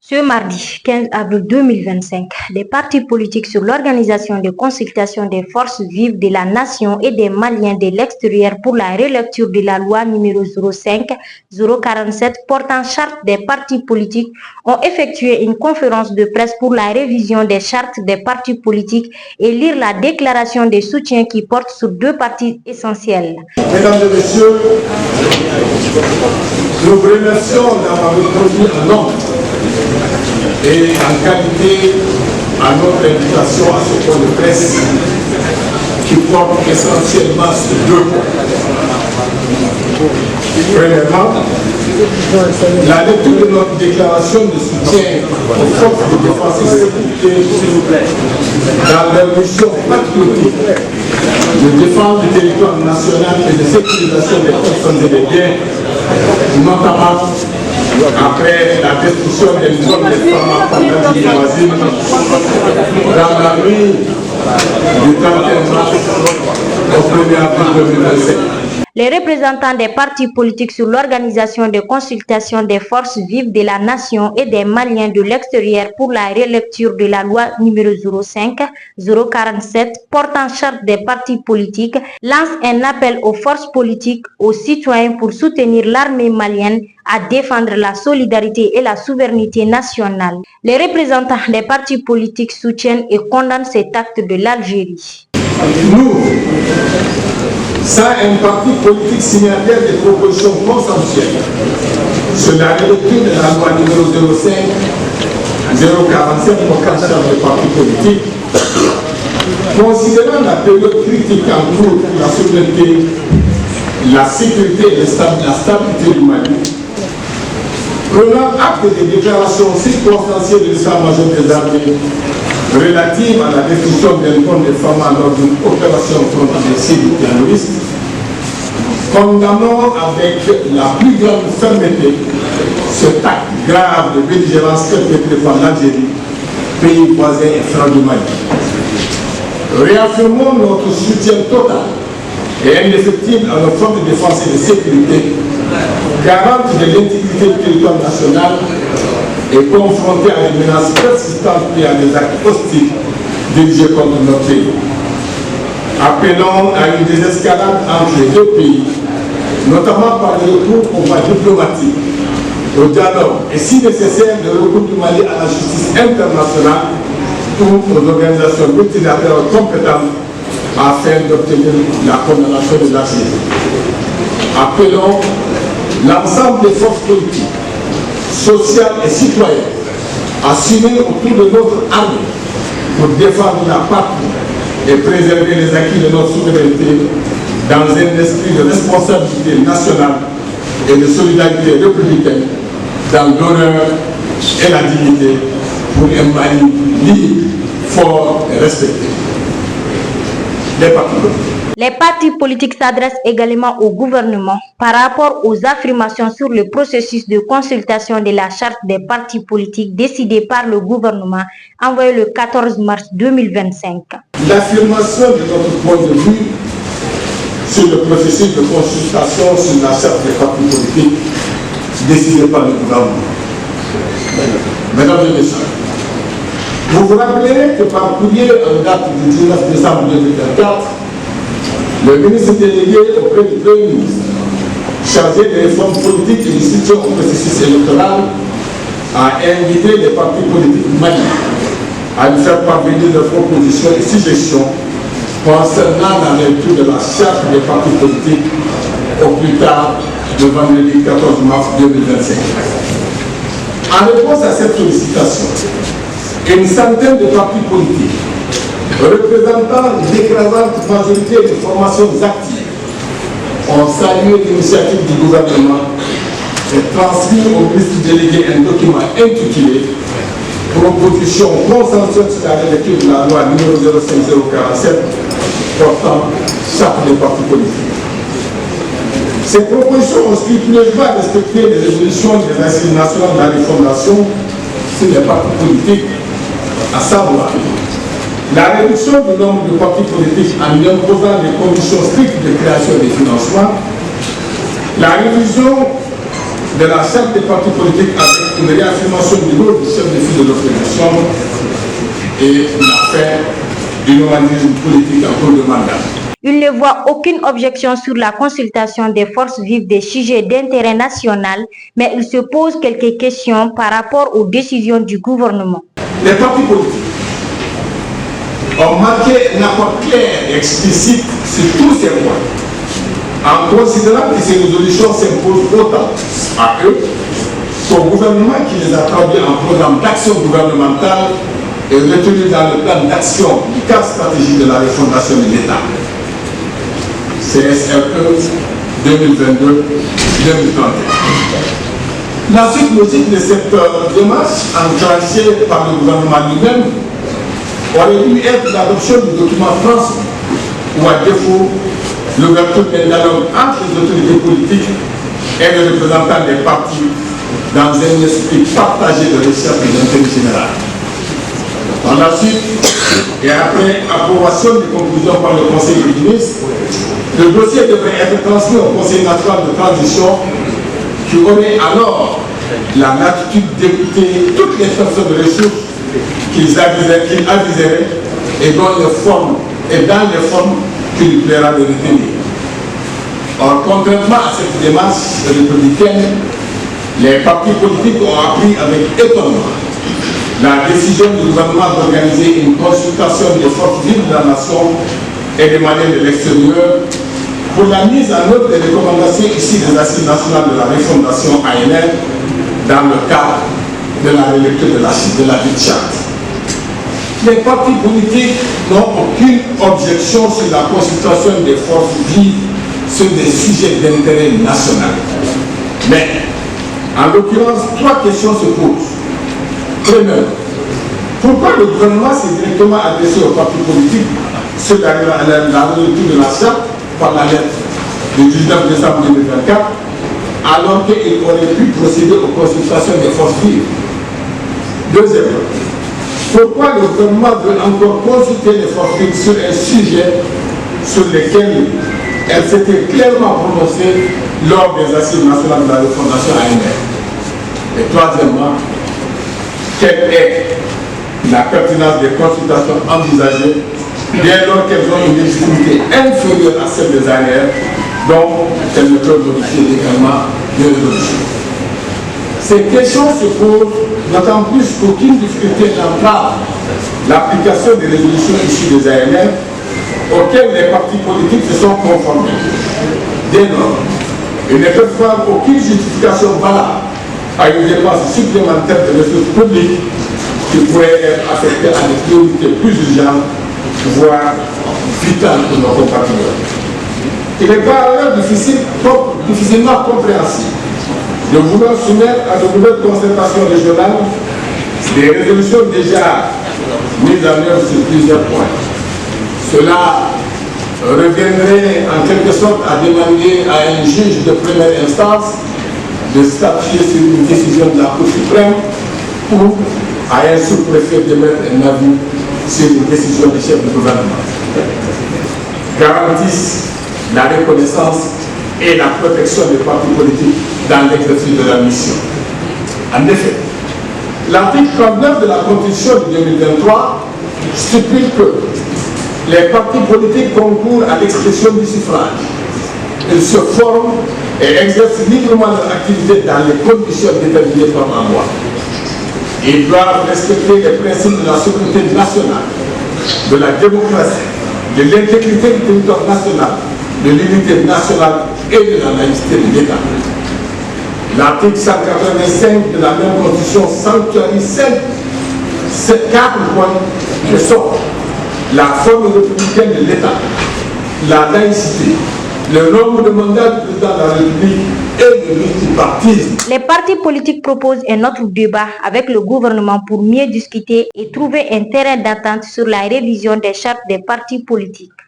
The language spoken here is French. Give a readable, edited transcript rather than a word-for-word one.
Ce mardi 15 avril 2025, les partis politiques sur l'organisation de consultation des forces vives de la nation et des Maliens de l'extérieur pour la relecture de la loi numéro 05-047 portant charte des partis politiques ont effectué une conférence de presse pour la révision des chartes des partis politiques et lire la déclaration de soutien qui porte sur deux partis essentiels. Mesdames et messieurs, nous vous remercions d'avoir répondu à nombre et en qualité à notre invitation à ce point de presse qui porte essentiellement sur deux points. Premièrement, la lecture de notre déclaration de soutien aux forces de défense et de sécurité, s'il vous plaît, dans leur mission patriotique de défense du territoire national et de sécurisation des personnes et des biens, notamment après la destruction des zones des femmes pendant du voisin dans la nuit du 31 mars au 1er avril 2027. Les représentants des partis politiques sur l'organisation de consultation des forces vives de la nation et des Maliens de l'extérieur pour la relecture de la loi numéro 05-047 portant charte des partis politiques lancent un appel aux forces politiques, aux citoyens pour soutenir l'armée malienne à défendre la solidarité et la souveraineté nationale. Les représentants des partis politiques soutiennent et condamnent cet acte de l'Algérie. Nous, sans un parti politique signataire des propositions consensuelles sur la relecture de la loi numéro 05-047 portant charte des partis politiques, considérant la période critique en cours pour la souveraineté, la sécurité et la stabilité du Mali, prenant acte des déclarations circonstanciées de l'état-major des armées relatives à la destruction des comptes des femmes lors d'une opération contre des cibles terroristes, condamnons avec la plus grande fermeté cet acte grave de belligérance perpétré par l'Algérie, pays voisin et frère du Mali. Réaffirmons notre soutien total et indéfectible à nos forces de défense et de sécurité, garantes de l'intégrité du territoire national et confrontées à des menaces persistantes et à des actes hostiles dirigés contre notre pays. Appelons à une désescalade entre les deux pays, notamment par le recours aux voies diplomatiques, au dialogue et, si nécessaire, le recours du Mali à la justice internationale ou aux organisations multilatérales compétentes afin d'obtenir la condamnation de l'Algérie. Appelons l'ensemble des forces politiques, sociales et citoyennes à s'unir autour de notre armée pour défendre la patrie et préserver les acquis de notre souveraineté dans un esprit de responsabilité nationale et de solidarité républicaine, dans l'honneur et la dignité pour un Mali libre, fort et respecté. Les partis politiques s'adressent également au gouvernement par rapport aux affirmations sur le processus de consultation de la charte des partis politiques décidée par le gouvernement envoyée le 14 mars 2025. L'affirmation de notre point de vue sur le processus de consultation sur la charte des partis politiques décidée par le gouvernement. Mesdames et messieurs, vous vous rappelez que par courrier en date du 19 décembre 2024, le ministre délégué auprès du Premier ministre, chargé des réformes politiques et du soutien au processus électoral, a invité les partis politiques maliens à lui faire parvenir leurs propositions et suggestions concernant la lecture de la charte des partis politiques au plus tard le vendredi 14 mars 2025. En réponse à cette sollicitation, une centaine de partis politiques représentant l'écrasante majorité des formations actives ont salué l'initiative du gouvernement et transmis au ministre délégué un document intitulé Proposition consensuelle sur la relecture de la loi numéro 05047 portant charte des partis politiques. Ces propositions ont scrupuleusement respecté les résolutions des assises nationales de la refondation sur les partis politiques, à savoir la réduction du nombre de partis politiques en y imposant des conditions strictes de création et de financement, la révision de la charte des partis politiques avec une réaffirmation du rôle du chef de file de l'opposition et la fin du nomadisme politique en cours de mandat. Il ne voit aucune objection sur la consultation des forces vives des sujets d'intérêt national, mais il se pose quelques questions par rapport aux décisions du gouvernement. Les partis politiques ont marqué un accord clair et explicite sur tous ces points, en considérant que ces résolutions s'imposent autant à eux qu'au gouvernement qui les a traduits en programme d'action gouvernementale et retenu dans le plan d'action du cadre stratégique de la refondation de l'État. CSRE 2022-2031. La suite logique de cette démarche enclenchée par le gouvernement lui-même aurait dû être l'adoption du document transmis ou à défaut l'ouverture d'un dialogue entre les autorités politiques et les représentants des partis dans un esprit partagé de recherche et d'intérêt général. Par la suite, et après approbation des conclusions par le Conseil des ministres, le dossier devrait être transmis au Conseil national de transition qui aurait alors la latitude d'écouter toutes les personnes de ressources qu'ils aviseraient et dans les formes qu'il lui plaira de retenir. Or, contrairement à cette démarche républicaine, les partis politiques ont appris avec étonnement la décision du gouvernement d'organiser une consultation des forces vives de la nation et des Maliens de l'extérieur pour la mise en œuvre des recommandations issues des assises nationales de la refondation ANR dans le cadre de la relecture de la charte. Les partis politiques n'ont aucune objection sur la consultation des forces vives sur des sujets d'intérêt national. Mais, en l'occurrence, trois questions se posent. Premièrement, pourquoi le gouvernement s'est directement adressé aux partis politiques sur la relecture de la charte par la lettre du 19 décembre 2024, alors qu'il aurait pu procéder aux consultations des forces vives? Deuxièmement, pourquoi le gouvernement veut encore consulter les forces vives sur un sujet sur lequel elles s'étaient clairement prononcées lors des assises nationales de la refondation ANR? Et troisièmement, quelle est la pertinence des consultations envisagées dès lors qu'elles ont une légitimité inférieure à celle des ANR, dont elles ne peuvent modifier légalement les résolutions? Ces questions se posent d'autant plus qu'aucune difficulté n'entrave l'application des résolutions issues des ANR auxquelles les partis politiques se sont conformés. Dès lors, ils ne peuvent faire aucune justification valable à une dépense supplémentaire de ressources publiques qui pourrait être affectée à des priorités plus urgentes, voire vitales pour nos compatriotes. Il est par ailleurs difficilement compréhensible de vouloir soumettre à de nouvelles concertations régionales des résolutions déjà mises en œuvre sur plusieurs points. Cela reviendrait en quelque sorte à demander à un juge de première instance de statuer sur une décision de la Cour suprême ou à un sous-préfet d'émettre un avis sur une décision du chef du gouvernement. Garantissent la reconnaissance et la protection des partis politiques dans l'exercice de la mission. En effet, l'article 39 de la Constitution de 2023 stipule que les partis politiques concourent à l'expression du suffrage. Ils se forment et exercent librement leur activité dans les conditions déterminées par la loi. Ils doivent respecter les principes de la sécurité nationale, de la démocratie, de l'intégrité du territoire national, de l'unité nationale et de la laïcité de l'État. L'article 185 de la même Constitution sanctuarise ces 4 points que sont la forme républicaine de l'État, la laïcité, le nombre de mandats du président de la République et le multipartisme. Les partis politiques proposent un autre débat avec le gouvernement pour mieux discuter et trouver un terrain d'entente sur la révision des chartes des partis politiques.